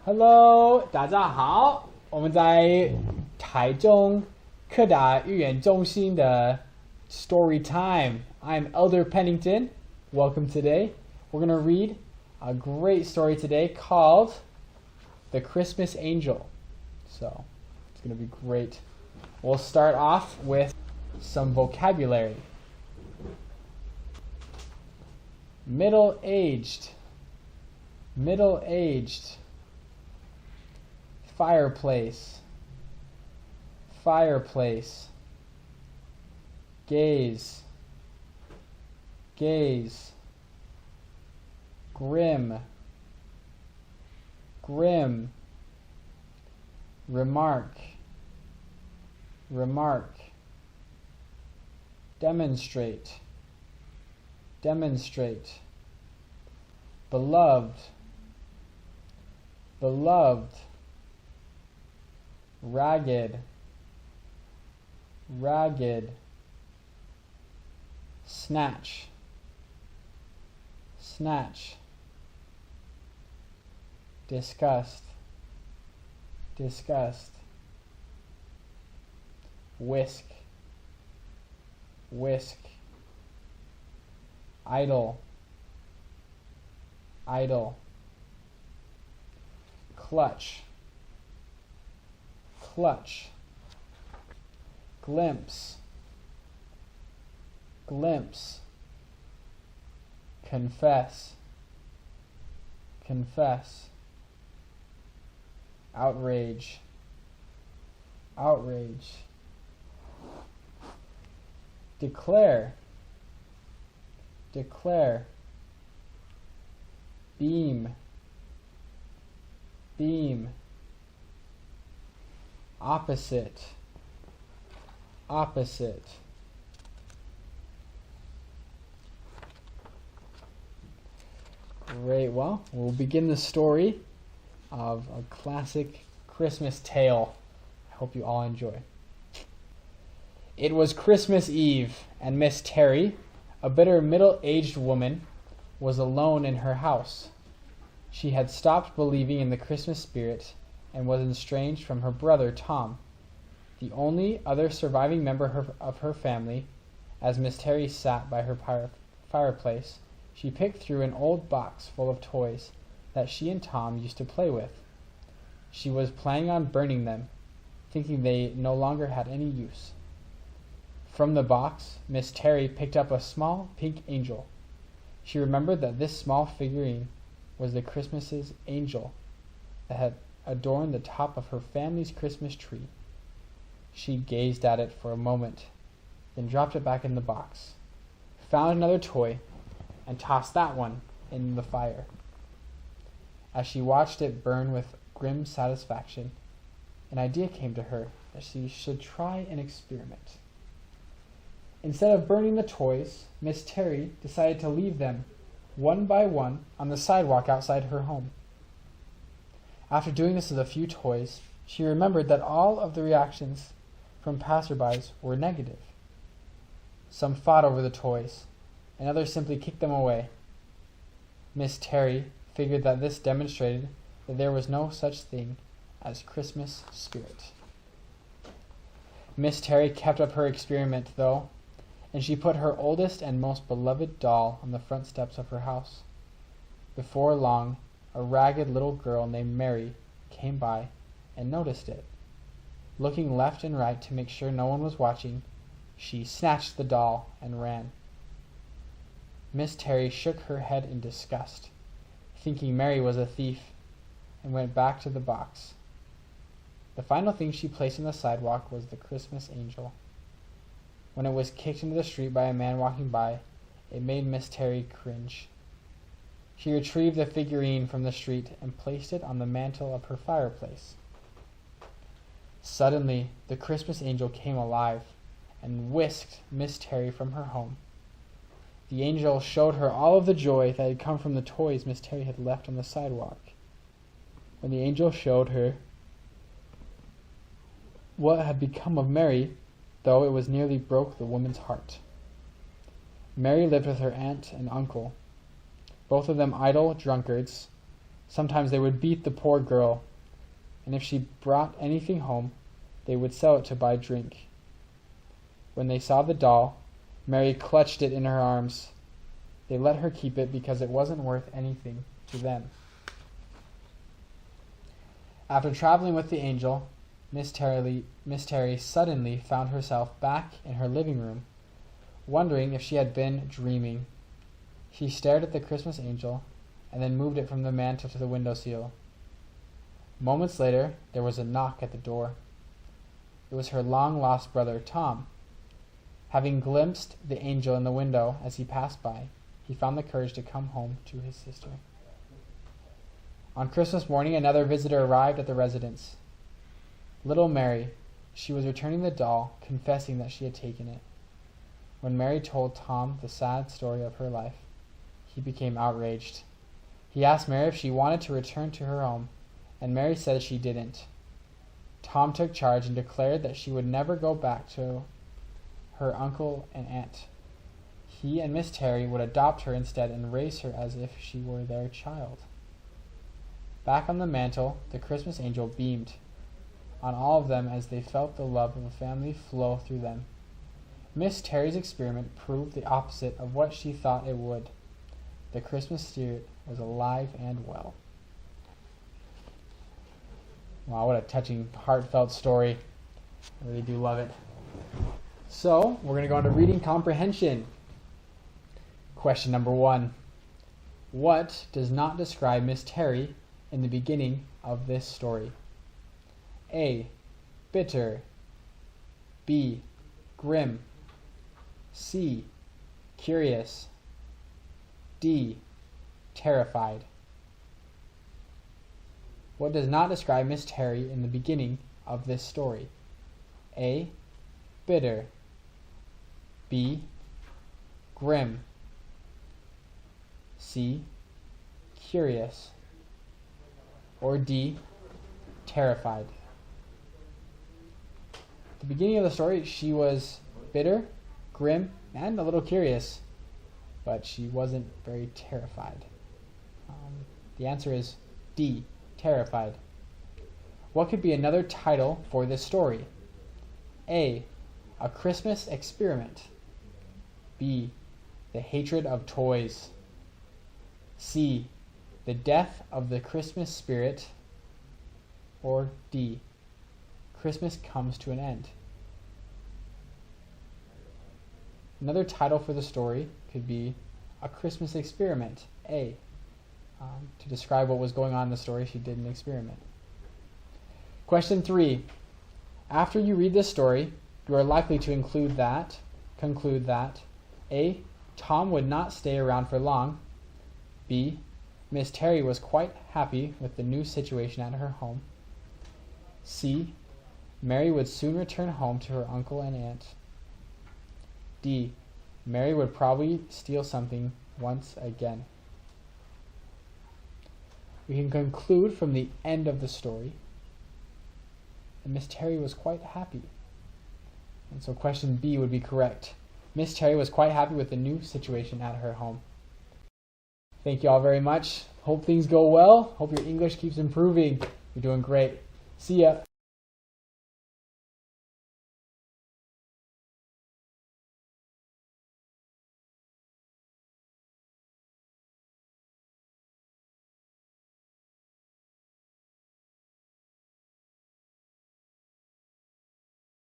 Hello，大家好，我们在台中科大语言中心的 Story Time. I'm Elder Pennington. Welcome today. We're going to read a great story today called The Christmas Angel. So, it's going to be great. We'll start off with some vocabulary. Middle-aged. Middle-aged. Fireplace. Fireplace. Gaze. Gaze. Grim. Grim. Remark. Remark. Demonstrate. Demonstrate. Beloved. Beloved. Ragged. Ragged. Snatch. Snatch. Disgust. Disgust. Whisk. Whisk. Idle. Idle. Clutch. Clutch. Glimpse. Glimpse. Confess. Confess. Outrage. Outrage. Declare. Declare. Beam. Beam. Opposite. Opposite. Great. Well, we'll begin the story of a classic Christmas tale. I hope you all enjoy. It was Christmas Eve, and Miss Terry, a bitter middle-aged woman, was alone in her house. She had stopped believing in the Christmas spirit and was estranged from her brother Tom, the only other surviving member of her family. As Miss Terry sat by her fireplace, she picked through an old box full of toys that she and Tom used to play with. She was planning on burning them, thinking they no longer had any use. From the box, Miss Terry picked up a small pink angel. She remembered that this small figurine was the Christmas's angel that had adorned the top of her family's Christmas tree. She gazed at it for a moment, then dropped it back in the box, found another toy, and tossed that one in the fire. As she watched it burn with grim satisfaction, an idea came to her that she should try an experiment. Instead of burning the toys, Miss Terry decided to leave them, one by one, on the sidewalk outside her home. After doing this with a few toys, she remembered that all of the reactions from passerbys were negative. Some fought over the toys, and others simply kicked them away. Miss Terry figured that this demonstrated that there was no such thing as Christmas spirit. Miss Terry kept up her experiment, though, and she put her oldest and most beloved doll on the front steps of her house. Before long, a ragged little girl named Mary came by and noticed it. Looking left and right to make sure no one was watching, she snatched the doll and ran. Miss Terry shook her head in disgust, thinking Mary was a thief, and went back to the box. The final thing she placed on the sidewalk was the Christmas angel. When it was kicked into the street by a man walking by, it made Miss Terry cringe. She retrieved the figurine from the street and placed it on the mantel of her fireplace. Suddenly, the Christmas angel came alive and whisked Miss Terry from her home. The angel showed her all of the joy that had come from the toys Miss Terry had left on the sidewalk. When the angel showed her what had become of Mary, though it was nearly broke the woman's heart. Mary lived with her aunt and uncle, both of them idle drunkards, Sometimes they would beat the poor girl, and if she brought anything home, they would sell it to buy drink. When they saw the doll, Mary clutched it in her arms. They let her keep it because it wasn't worth anything to them. After traveling with the angel, Miss Terry suddenly found herself back in her living room, wondering if she had been dreaming. She stared at the Christmas angel and then moved it from the mantel to the windowsill. Moments later, there was a knock at the door. It was her long-lost brother, Tom. Having glimpsed the angel in the window as he passed by, he found the courage to come home to his sister. On Christmas morning, another visitor arrived at the residence. Little Mary. She was returning the doll, confessing that she had taken it. When Mary told Tom the sad story of her life, he became outraged. He asked Mary if she wanted to return to her home, and Mary said she didn't. Tom took charge and declared that she would never go back to her uncle and aunt. He and Miss Terry would adopt her instead and raise her as if she were their child. Back on the mantel, the Christmas angel beamed on all of them as they felt the love of a family flow through them. Miss Terry's experiment proved the opposite of what she thought it would. The Christmas spirit was alive and well. Wow, what a touching, heartfelt story. I really do love it. So, we're going to go on to reading comprehension. Question number 1. What does not describe Miss Terry in the beginning of this story? A. Bitter. B. Grim. C. Curious. D. Terrified. What does not describe Miss Terry in the beginning of this story? A. Bitter. B. Grim. C. Curious. Or D. Terrified. At the beginning of the story, she was bitter, grim, and a little curious, but she wasn't very terrified. The answer is D. Terrified. What could be another title for this story? A. A Christmas Experiment. B. The Hatred of Toys. C. The Death of the Christmas Spirit. Or D. Christmas Comes to an End. Another title for the story could be A Christmas Experiment. A. To describe what was going on in the story, she did an experiment. Question 3. After you read this story, you are likely to conclude that A. Tom would not stay around for long. B. Miss Terry was quite happy with the new situation at her home. C. Mary would soon return home to her uncle and aunt. D. Mary would probably steal something once again. We can conclude from the end of the story that Miss Terry was quite happy. And so question B would be correct. Miss Terry was quite happy with the new situation at her home. Thank you all very much. Hope things go well. Hope your English keeps improving. You're doing great. See ya.